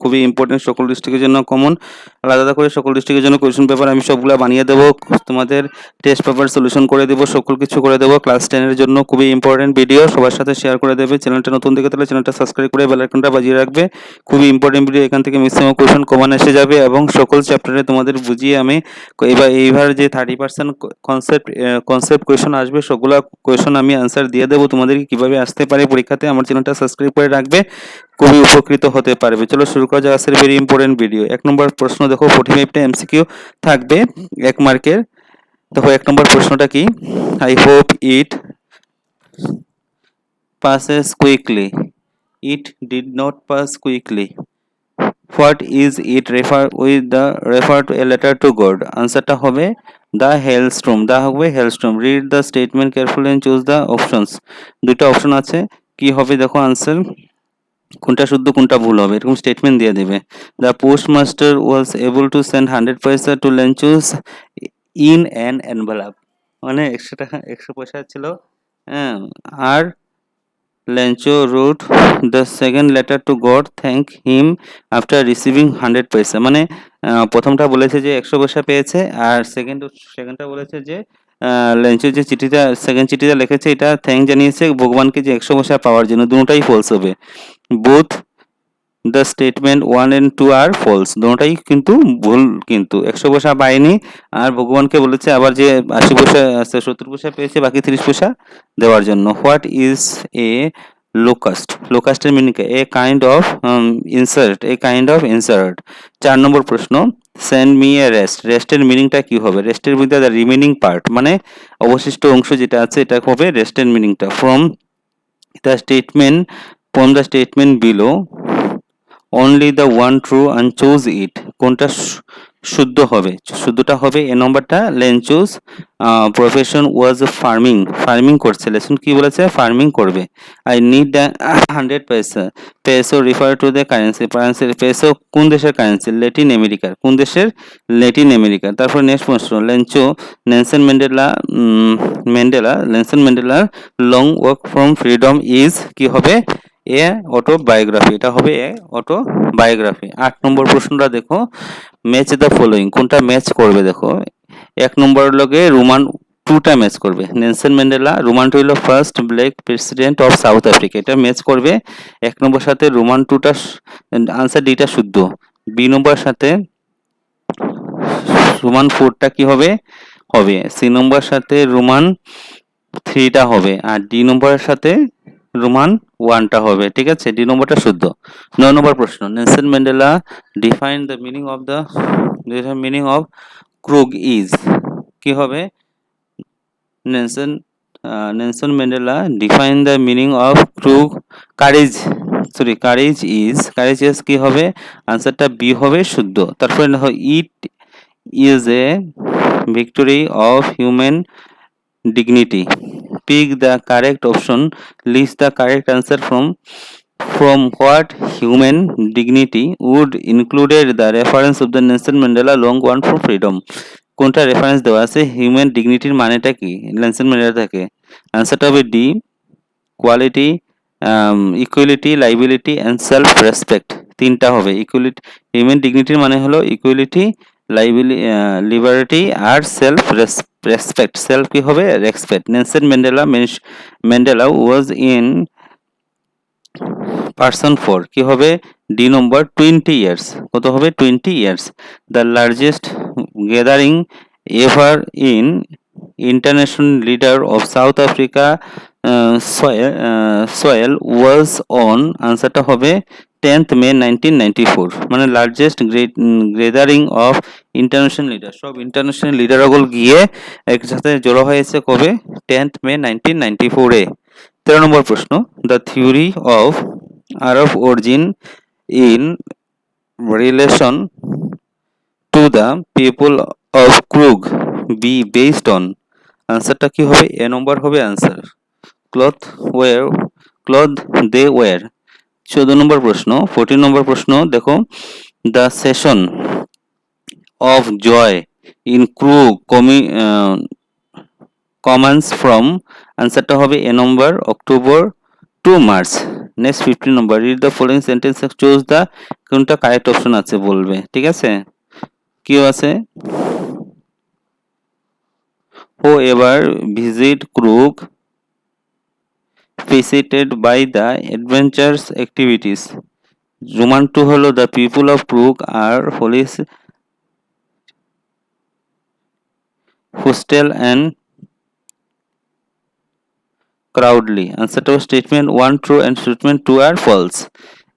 খুবই ইম্পর্টেন্ট, সকল ডিস্ট্রিক্টের জন্য কমন। আলাদা করে সকল ডিস্ট্রিক্টের জন্য কোয়েশ্চেন পেপার আমি সবগুলো বানিয়ে দেবো, তোমাদের টেস্ট পেপার সলিউশন করে দেবো, সকল কিছু করে দেবো। ক্লাস 10-এর জন্য খুবই ইম্পর্টেন্ট ভিডিও, সবার সাথে শেয়ার করে দেবে। চ্যানেলটা নতুন দেখে তাহলে চ্যানেলটা সাবস্ক্রাইব করে বেল আইকনটা বাজিয়ে রাখবে। খুবই ইম্পর্টেন্ট ভিডিও, এখান থেকে ম্যাক্সিমাম কোয়েশ্চেন কমন এসে যাবে এবং সকল চ্যাপ্টারে তোমাদের বুঝিয়ে আমি এইবার যে 30% কনসেপ্ট কোয়েশ্চেন আসবে সবগুলা কোয়েশ্চেন আমি আনসার দিয়ে দেবো তোমাদেরকে, কিভাবে আসতে পারে পরীক্ষাতে। আমার চ্যানেলটা সাবস্ক্রাইব করে রাখবে, খুবই উপকৃত হতে পারবে। চলো শুরু করা যাক আজকের ভেরি ইম্পর্টেন্ট ভিডিও। 1 নম্বর প্রশ্ন দেখো, 45টা এমসিকিউ থাকবে 1 মার্কের। দেখো 1 নম্বর প্রশ্নটা কি, I hope it passes quickly, it did not pass quickly, what is it refer to a letter to God? আনসারটা হবে the hailstorm, দা হবে hailstorm। read the statement carefully and choose the options। দুটো option আছে, কি হবে দেখো answer, কোনটা শুদ্ধ কোনটা ভুল হবে, এরকম স্টেটমেন্ট দিয়ে দেবে। The postmaster was able to send 100 paisa to Lencho's in an envelope, মানে 100 টাকা 100 পয়সা ছিল, হ্যাঁ, আর Lencho wrote the second letter to God thank him after receiving 100 paisa, মানে প্রথমটা বলেছে যে 100 পয়সা পেয়েছে, আর সেকেন্ডটা বলেছে যে লেঞ্চো যে চিঠিটা সেকেন্ড চিঠিটা লিখেছে এটা থ্যাঙ্ক জানিয়েছে ভগবানকে যে 100 পয়সা পাওয়ার জন্য। দুটোটাই ফলস হবে, both the statement 1 and 2 are false, দুটোটাই কিন্তু ভুল। কিন্তু 100 পয়সা পায়নি, আর ভগবানকে বলেছে আবার যে 80 পয়সা 70 পয়সা পেয়েছে বাকি 30 পয়সা দেওয়ার জন্য। হোয়াট ইজ এ লোকাস্টের meaning a kind of insect. 4 নম্বর প্রশ্ন, সেন্ড মি এ রেস্টের মিনিংটা কি হবে? রেস্টের মধ্যে দ্য রিমেনিং পার্ট, মানে অবশিষ্ট অংশ যেটা আছে এটা হবে রেস্টের মিনিংটা। From the statement below only the one true and choose it, কোনটা শুদ্ধ হবে? শুদ্ধটা হবে এ নম্বরটা, লেঞ্চুস প্রফেশন ওয়াজ ফার্মিং করছে। লেসন কি বলেছে? ফার্মিং করবে। আই নিড দ্য 100 পয়সা, peso refer to the currency, peso কোন দেশের কারেন্সি? ল্যাটিন আমেরিকার। কোন দেশের? ল্যাটিন আমেরিকার। তারপর নেক্সট প্রশ্ন, নেলসন ম্যান্ডেলার long walk from freedom is, কি হবে? এ অটোবায়োগ্রাফি, এটা হবে এ অটোবায়োগ্রাফি। 8 নম্বর প্রশ্নটা দেখো, ম্যাচ দ্য ফলোইং, কোনটা ম্যাচ করবে? দেখো 1 নম্বর লগে রোমান 2টা ম্যাচ করবে। নেলসন ম্যান্ডেলা রোমান 2 হলো first black president of south Africa, এটা ম্যাচ করবে 1 নম্বর সাথে। রোমান 2টা আনসার ডিটা শুদ্ধ। বি নম্বর সাথে রোমান 4টা কি হবে? সি নম্বর সাথে রোমান 3টা হবে, আর ডি নম্বরের সাথে রোমান 1টা হবে। ঠিক আছে, ডি নম্বরটা শুদ্ধ। 9 নম্বর প্রশ্ন, Nelson Mandela define the meaning of ক্রুগ ইজ, কি হবে? Nelson Mandela define the meaning of courage is কি হবে? আনসারটা বি হবে শুদ্ধ। তারপরে দেখো, it is a victory of human dignity, pick the correct option, list the correct answer from what human dignity would included the reference of the Nelson Mandela long one for freedom, কোনটা reference দেওয়া আছে? Human ডিগনিটির মানেটা কি Nelson Mandela থেকে? আনসারটা হবে D, quality, equality, liability and self respect. 3টা হবে। ইকুয়ালিটি, হিউম্যান ডিগনিটির মানে হলো ইকুয়ালিটি, লিবার্টি আর সেলফ রেসপেক্ট। সেলফ কি হবে? Respect. Nelson Mandela was in person 4, কি হবে? ডি নম্বর 20 ইয়ার্স। কত হবে? 20 years. The largest gathering ever in international leader of south Africa soil was on, আনসারটা হবে 10th May 1994, মানে largest gathering of international leader, সব ইন্টারন্যাশনাল লিডারগুলো গিয়ে একসাথে জড়ো হয়েছে কবে? 10th May 1994 এ। 13 নম্বর প্রশ্ন, the theory of Arab origin in relation to the people of Coorg be based on, আনসারটা কি হবে? এ নম্বর হবে আনসার, ক্লথ দে ওয়ার। 14 নম্বর প্রশ্ন, 14 নম্বর প্রশ্ন দেখো, the session of joy in Coorg commences from, আনসারটা হবে এ নম্বর, অক্টোবর টু মার্চ। নেক্সট 15 নম্বর read the following sentence choose the কোনটা কারেক্ট অপশন আছে বলবে ঠিক আছে কি আছে হু ever visit crook visited by the adventures activities Roman 2 হলো the people of Crook are holy hostile and crowdly answer to statement 1 true and statement 2 are false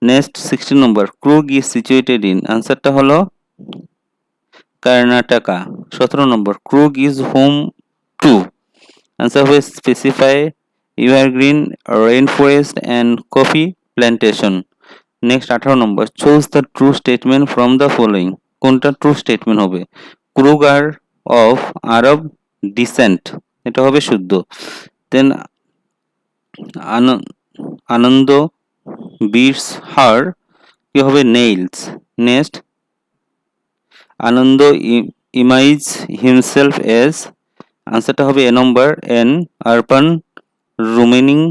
next 16 number Crook is situated in answer টা হলো কর্ণাটকা 17 নম্বর Crook is home to answer হবে specify evergreen rainforest and coffee plantation next 18 number choose the true statement from the following কোনটা true statement হবে Crook are of Arab descent এটা হবে শুদ্ধ then আনন্দ beats her কি হবে nails next আনন্দ image himself as আনসারটা হবে A number an urban roaming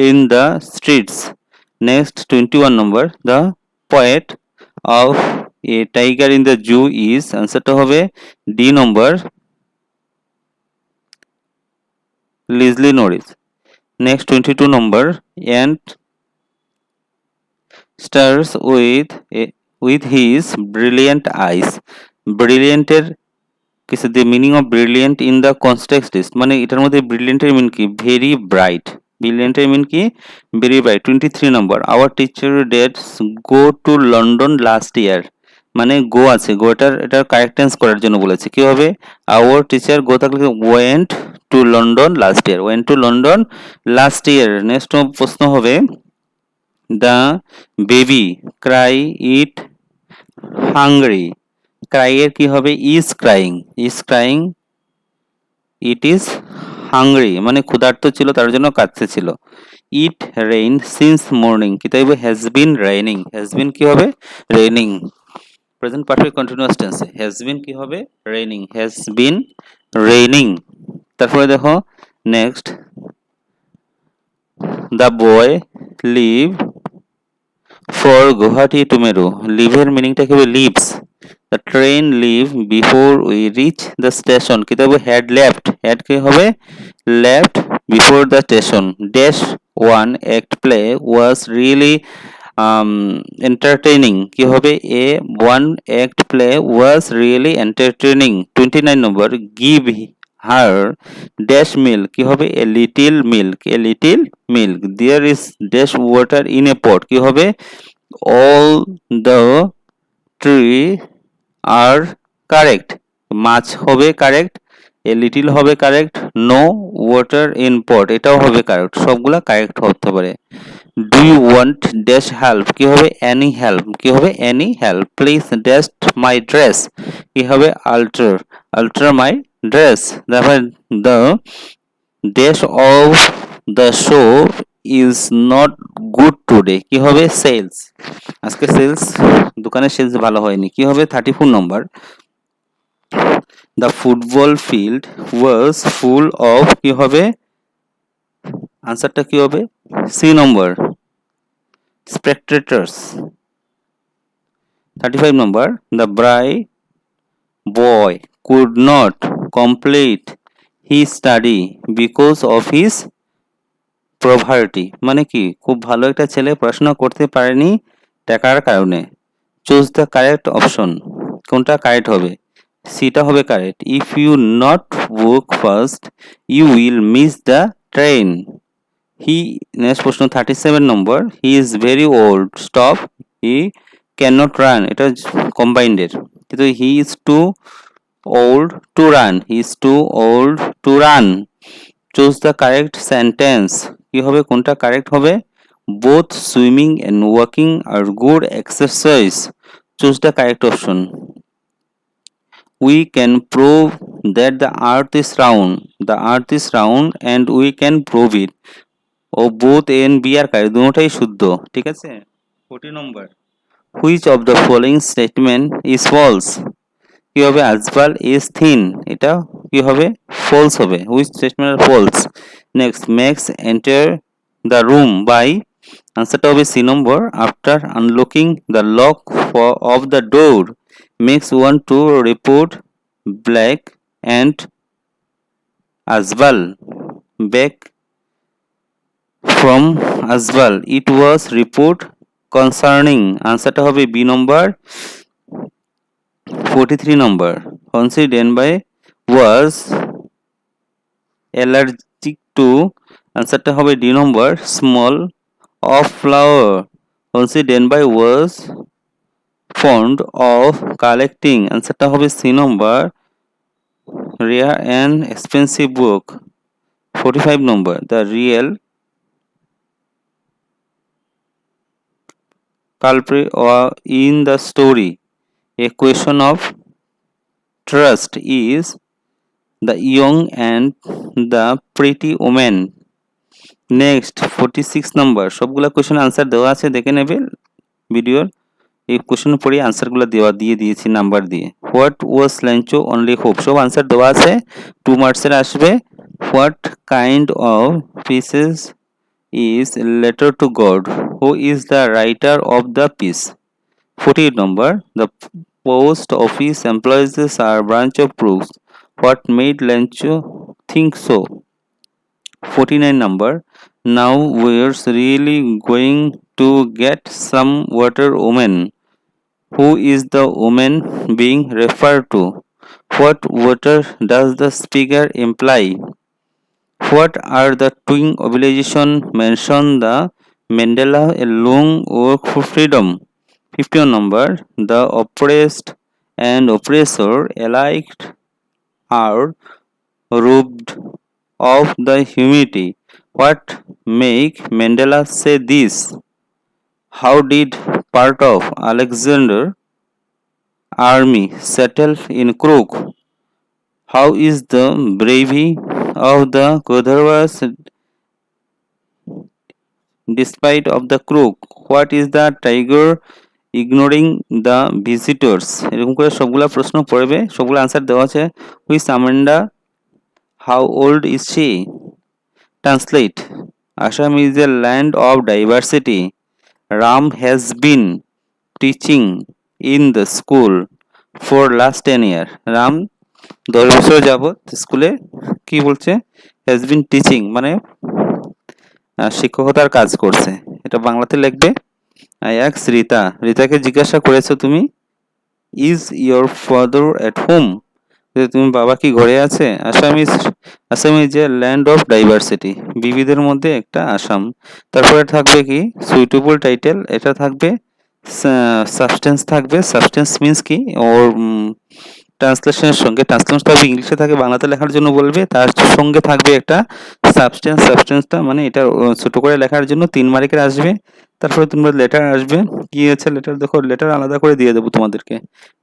in the streets next 21 number the poet of a tiger in the zoo is আনসারটা হবে D number লিজলি Norris next 22 number and stars with his brilliant eyes brilliant এর কিছু the meaning of brilliant in the context is মানে এটার মধ্যে brilliant এর মিন কি very bright brilliant এর মিন কি very bright 23 number our teacher did go to London last year মানে go আছে গোটার এটা কারেক্ট টেন্স করার জন্য বলেছে কি হবে our teacher go থাকলে went to London last year next প্রশ্ন হবে the baby cry it hungry cry এর কি হবে is crying it is hungry মানে ক্ষুধার্ত ছিল তার জন্য কাঁদতে ছিল it rained since morning কি তাই has been কি হবে raining present perfect continuous tense has been কি হবে has been raining তারপরে দেখো next the boy leave for Guwahati tomorrow leave এর মিনিংটা কি হবে leaves the train leave before we reach the station কি হবে had কি হবে left before the station dash one act play was really entertaining কি হবে a one act play was really entertaining 29 number give her dash milk কি হবে a little milk there is dash water in a pot কি হবে all the tree are correct মাছ হবে correct a little হবে correct no water in pot এটাও হবে correct সবগুলা কারেক্ট হতে পারে do you want dash help কি হবে any help please dash my dress কি হবে আল্টার মাই ড্রেস তারপরে the dash of the show is not good today কি হবে সেলস আজকে সেলস দোকানের সেলস ভালো হয়নি কি হবে 34 নম্বর the football field was full of কি হবে আনসারটা কি হবে C number spectators 35 number the bright boy could not complete his study because of his poverty মানে কি খুব ভালো একটা ছেলে পড়াশোনা করতে পারেনি টাকার কারণে চুজ দ্য কারেক্ট অপশন কোনটা কারেক্ট হবে সিটা হবে correct if you not walk first you will miss the train he next প্রশ্ন 37 নম্বর he is very old stop he can not run এটা কম্বাইন্ডের কিন্তু he is too old to run choose the correct sentence কি হবে কোনটা correct হবে both swimming and walking are good exercise choose the correct option we can prove that the earth is round and we can prove it ও both a and b are correct দুটোটাই শুদ্ধ ঠিক আছে 40 নম্বর which of the following statement is false কি হবে আজবাল is thin এটা কি হবে false হবে which statement are false next Max enter the room by আনসারটা হবে সি নম্বর, after unlocking the lock of the door makes one to report black and আজবাল ব্যাক ফ্রম আজবাল ইট ওয়াজ রিপোর্ট কনসার্নিং। আনসারটা হবে B নম্বর 43 নম্বর, Honsi Denbei was allergic to। আনসারটা হবে ডি নম্বর, smell of flower. Honsi Denbei was fond of collecting। আনসারটা হবে সি নম্বর, rare and expensive book। 45 নম্বর, the real culprit in the story a question of trust is the young and the pretty woman। Next 46 নম্বর, সবগুলা question answer দেওয়া আছে, দেখে নেবে ভিডিওর। এই কোয়েশ্চেন পড়ে আনসারগুলো দিয়ে দিয়েছি নাম্বার দিয়ে। What was Lencho only hope, সব আনসার দেওয়া আছে, 2 মার্কসের আসবে। What kind of pieces is letter to God, who is the writer of the piece. 48 নম্বর, the post office employees are branch of proofs, what made Lencho think so. 49 number, now we're really going to get some water woman, who is the woman being referred to, what water does the speaker imply, what are the twin obligation mentioned the Mandela a long work for freedom. 50 number, the oppressed and oppressor alike are robbed of the humanity. What make Mandela say this? How did part of Alexander army settle in Crook? How is the bravery of the Kodhavas despite of the Crook? What is the tiger ignoring the visitors? এরকম করে সবগুলা প্রশ্ন পড়বে, সবগুলা answer দেওয়া আছে। Which Amanda, how old is she? Translate, Assam is a land of diversity. Ram has been teaching in the school for last 10 years. Ram 10 বছর যাবত স্কুলে কি বলছে, has been teaching মানে শিক্ষকতার কাজ করছে। এটা বাংলাতে লিখবে। I asked Rita, রিতাকে জিজ্ঞাসা করেছো তুমি, is your father at home? যে তুমি বাবা কি ঘরে আছে? Assam is a land of diversity, বিবিধের মধ্যে একটা আসাম। তারপরে থাকবে কি সুইটেবল টাইটেল, এটা থাকবে সাবস্টেন্স থাকবে। সাবস্টেন্স মিন্স কি, ওর ট্রান্সলেশনের সঙ্গে, ট্রান্সলেশনটা হবে ইংলিশে থাকে, বাংলাতে লেখার জন্য বলবে, তার সঙ্গে থাকবে একটা সাবস্টেন্স। সাবস্টেন্সটা মানে এটা ছোট করে লেখার জন্য 3 মার্কের আসবে। তারপরে তোমরা লেটার আসবে, কি আছে লেটার, দেখো লেটার আলাদা করে দিয়ে দেবো তোমাদেরকে।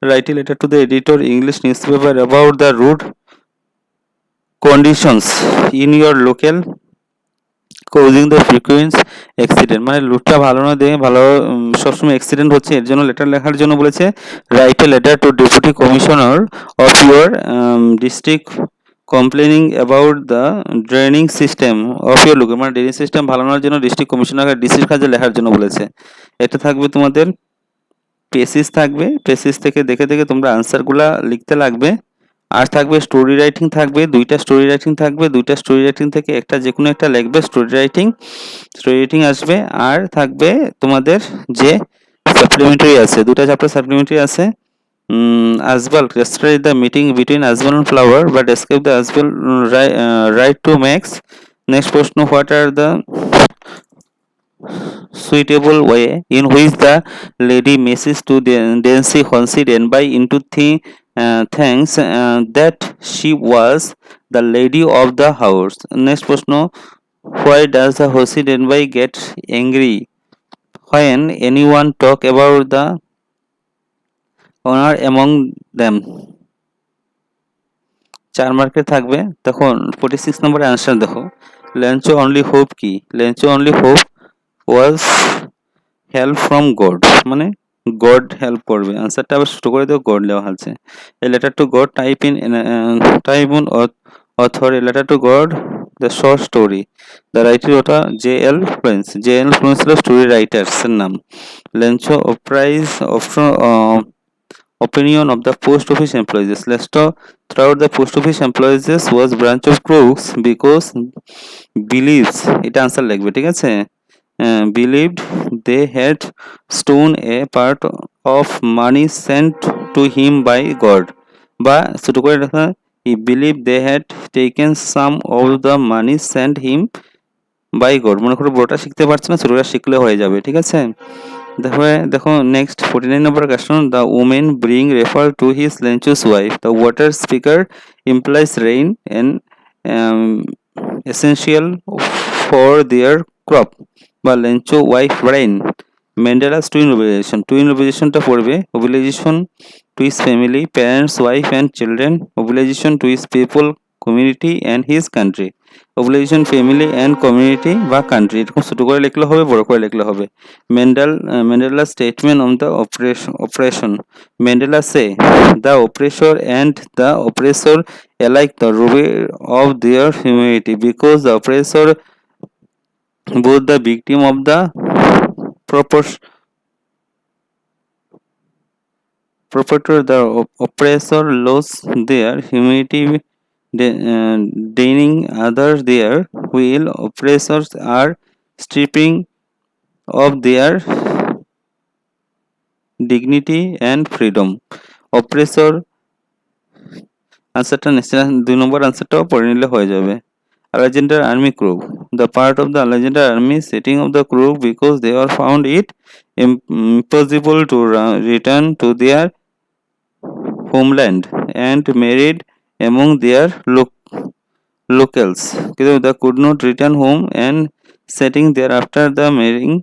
Write a letter to the editor English newspaper about the road conditions in your local causing the frequent accident, মানে রুটটা ভালো না দেখে, ভালো সবসময় অ্যাক্সিডেন্ট হচ্ছে, এর জন্য লেটার লেখার জন্য বলেছে। Right a letter two deputy commissioner of your district complaining about the draining system of your local, মানে ড্রেনিং সিস্টেম ভালো না জন্য ডিস্ট্রিক্ট কমিশনার ডিসির কাজে লেখার জন্য বলেছে। এটা থাকবে তোমাদের পেসিস থাকবে, পেসিস থেকে দেখে দেখে তোমরা আনসারগুলা লিখতে লাগবে। আর থাকবে স্টোরি রাইটিং থাকবে, দুইটা স্টোরি রাইটিং থাকবে, দুইটা স্টোরি রাইটিং থেকে একটা যে কোনো একটা লিখবে স্টোরি রাইটিং আসবে। আর থাকবে তোমাদের যে সাপ্লিমেন্টারি আছে, দুটা চ্যাপ্টার সাপ্লিমেন্টারি আছে। Asbal, yesterday the meeting between Asbal and Flower, but escape the Asbal right to Max. Next question, what are the suitable way in which the lady messages to Nancy Honsi Denbei into thanks that she was the lady of the house. Next question, why does the Honsi Denbei get angry when anyone talk about the honor among them? 4 মার্কের থাকবে। তখন 46 নম্বরের answer দেখো, ল্যাঞ্চো only hope কি, Lencho only hope was help from God, মানে God help করবে। আনসারটা আবার ছোট করে দেবো, গড দেওয়া আছে। A letter to God type in author, a letter to God the short story. The writer ওটা জে.এল. ফ্লেন্স। জে.এল. ফ্লেন্স হলো স্টোরি রাইটার্সের নাম। Lencho appraise opinion of the post office employees. Lester throughout the post office employees was branch of crooks because believes এটা answer লাগবে, ঠিক আছে? Believed they had stolen a part of money sent to him by God, বা ছোট করে লেখা he believed they had taken some of the money sent him by God। মনে করো বড়টা শিখতে পারছে না, ছোটটা শিখলে হয়ে যাবে, ঠিক আছে? দেখো next 49 number question. The women bring refer to his Lencho's wife. The water speaker implies rain and essential for their crop, বা Lencho wife rain. Mandela's twin ওভিলাইজেশনটা পড়বে। Obligation to his family, parents, wife and children. Obligation to his people, community and his country. Obligation family and community বা country, এরকম ছোটো করে লিখলে হবে, বড় করে লিখলে হবে। Mandela statement on the oppression. Mandela say, the oppressor and the oppressor alike the ruby of their humanity, because the oppressor both the victim of the perpetrator, the oppressor lose their humanity, deigning others their will. Oppressors are stripping of their dignity and freedom. Oppressor আনসারটা নিশ্চয় 2 নম্বর আনসারটাও পড়ে নিলে হয়ে যাবে। Alexander Army Crew. The part of the Alexander Army setting of the crew because they were found it impossible to return to their homeland and married among their locals. They could not return home and setting thereafter the marrying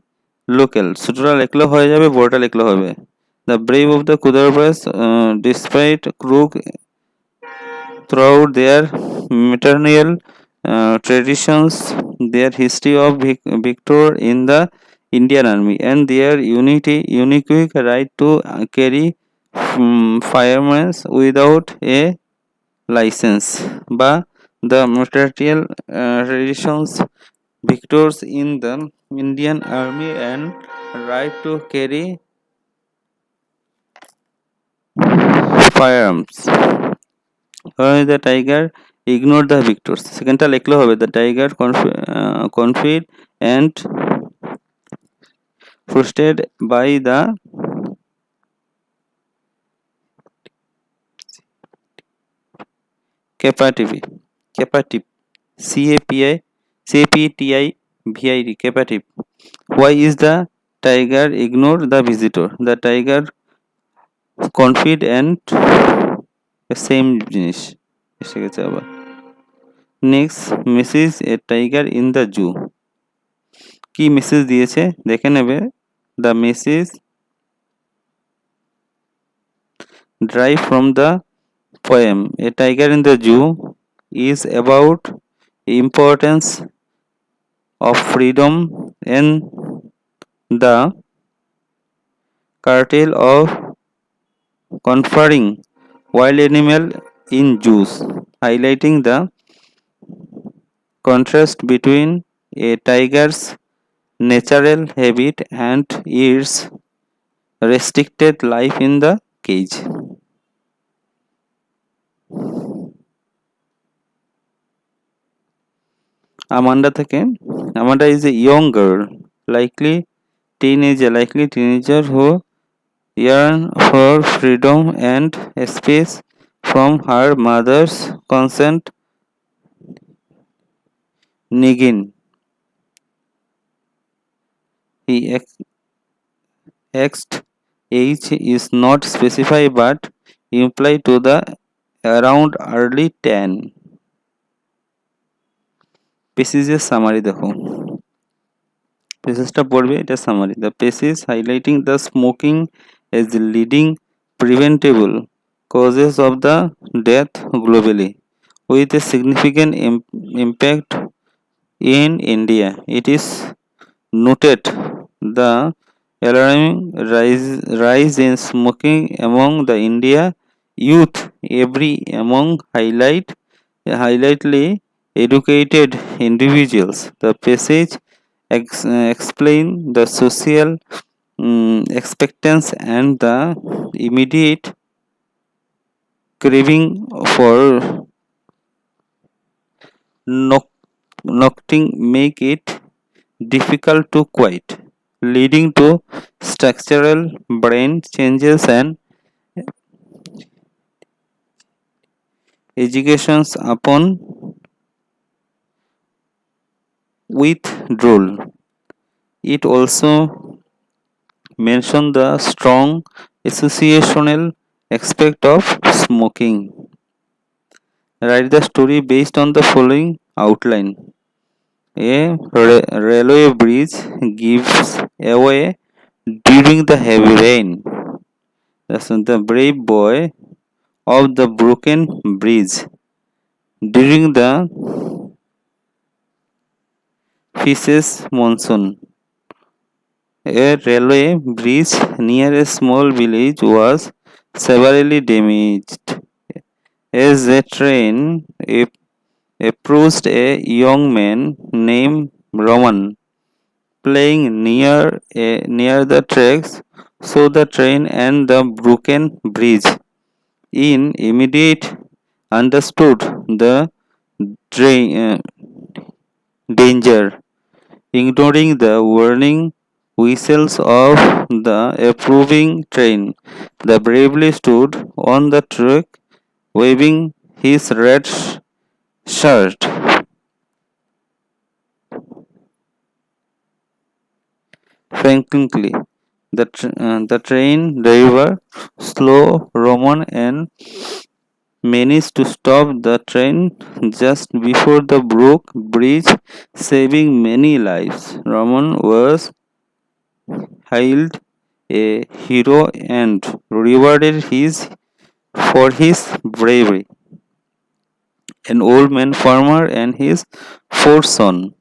local. ছোটটা লিখলে হয়ে যাবে, বড়টা লিখলে হবে। The brave of the Kudarbas, despite crook throughout their maternal traditions, their history of victor in the Indian Army, and their unique right to carry firearms without a license, বা the maternal traditions, victors in the Indian Army and right to carry firearms. The tiger ignored the victors. সেকেন্ডটা লিখলে হবে the tiger confided and frustrated by the captive captive captive. Why is the tiger ignored the visitor? The tiger confided and same জিনিস এসে গেছে আবার। Next, message a tiger in the zoo. কি message দিয়েছে দেখে নেবে। The message drive from the poem A Tiger in the Zoo is about importance of freedom and the curtail of conferring wild animal in zoos, highlighting the contrast between a tiger's natural habit and its restricted life in the cage. Amanda থেকে, Amanda is a young girl, likely teenager who yearn for freedom and space from her mother's constant nagging. He asked age is not specified but implied to the around early 10. পেসেজের summary দেখো, পেসেজটা পড়বে, এটা summary. The passage highlighting the smoking as leading preventable causes of the death globally with a significant impact in India. It is noted the alarming rise in smoking among the India youth every among highlightly educated individuals. The passage explain the social expectance and the immediate craving for noc- nocting make it difficult to quiet, leading to structural brain changes and educations upon withdrawal. It also mentioned the strong associational aspect of smoking. Write the story based on the following outline. A railway bridge gives away during the heavy rain. The brave boy of the broken bridge during the fishes monsoon. A railway bridge near a small village was severely damaged. As a train approached, a young man named Roman playing near the tracks saw the train and the broken bridge. In immediate understood the danger, ignoring the warning whistles of the approving train. The bravely stood on the track, waving his red shirt. Frankly, the train driver, slow Roman, and managed to stop the train just before the broke bridge, saving many lives. Roman was hailed a hero and rewarded for his bravery. An old man farmer and his four sons.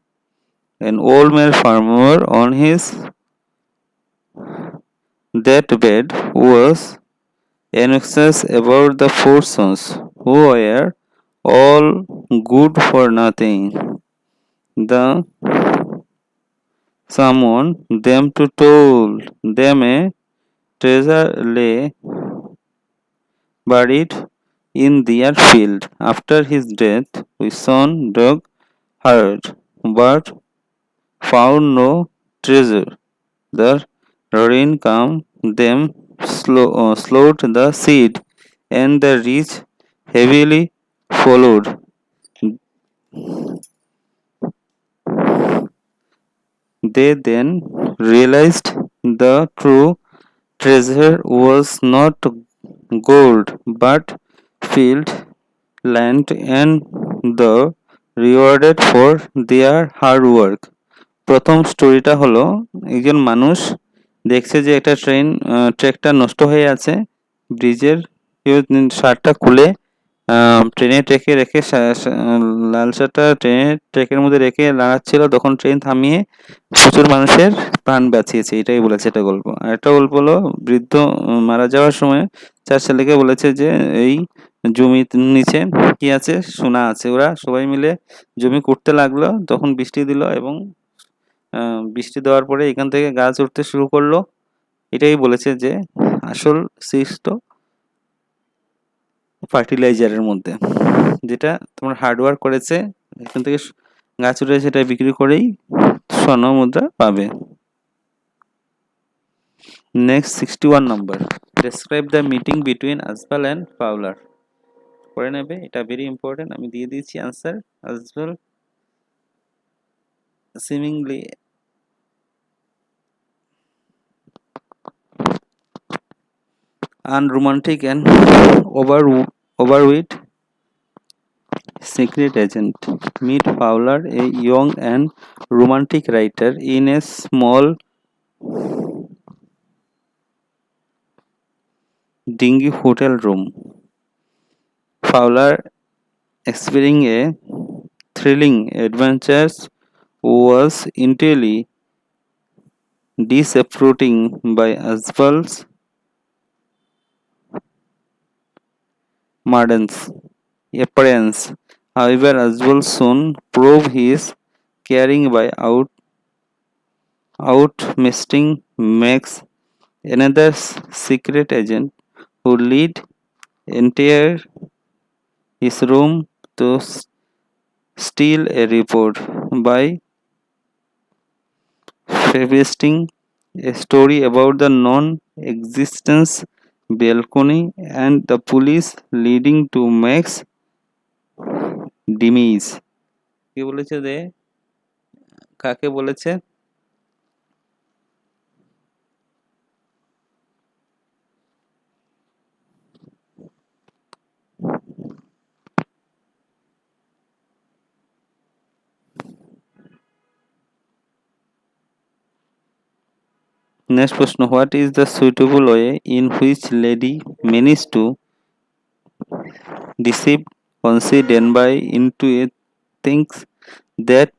An old man farmer on his deathbed was anxious about the four sons, who were all good for nothing. The summoned them to told them a treasure lay buried in their field. After his death, his son dug hard, but found no treasure. The rain came, them slowed the seed, and the rich heavily followed. They then realized the true treasure was not gold but field, land, and the rewarded for their hard work. প্রথম স্টোরিটা হলো একজন মানুষ দেখছে যে একটা ট্রেকটা নষ্ট হয়ে আছে ব্রিজের শার্টটা খুলে ট্রেনের ট্রেকে রেখে লাল শার্টটা ট্রেনের ট্রেকের মধ্যে রেখে লাগাচ্ছিল তখন ট্রেন থামিয়ে প্রচুর মানুষের প্রাণ বাঁচিয়েছে এটাই বলেছে এটা গল্প আর একটা গল্প হলো বৃদ্ধ মারা যাওয়ার সময় চার ছেলেকে বলেছে যে এই জমির নিচে কি আছে সোনা আছে ওরা সবাই মিলে জমি করতে লাগলো তখন বৃষ্টি দিল এবং বৃষ্টি দেওয়ার পরে এখান থেকে গাছ উঠতে শুরু করলো এটাই বলেছে যে আসল সৃষ্ট ফার্টিলাইজারের মধ্যে যেটা তোমার হার্ডওয়ার্ক করেছে এখান থেকে গাছ উঠে সেটা বিক্রি করেই স্বর্ণ মুদ্রা পাবে next 61 number describe the meeting between Azbal and পাওলার পড়ে নেবে এটা ভেরি ইম্পর্টেন্ট আমি দিয়ে দিয়েছি answer Azbal seemingly unromantic and overweight secret agent. Meet Fowler, a young and romantic writer, in a small dingy hotel room. Fowler, experiencing a thrilling adventure, was entirely disappointing by Asbal's Marden's appearance. However, Azwell soon proved his caring by outmisting Max, another secret agent who led entire his room to steal a report by fabricating a story about the non-existence balcony and the police leading to Max demise. কি বলেছে রে? কাকে বলেছে? Next প্রশ্ন, what is the suitable way in which lady managed to deceive Concy Denby into a things that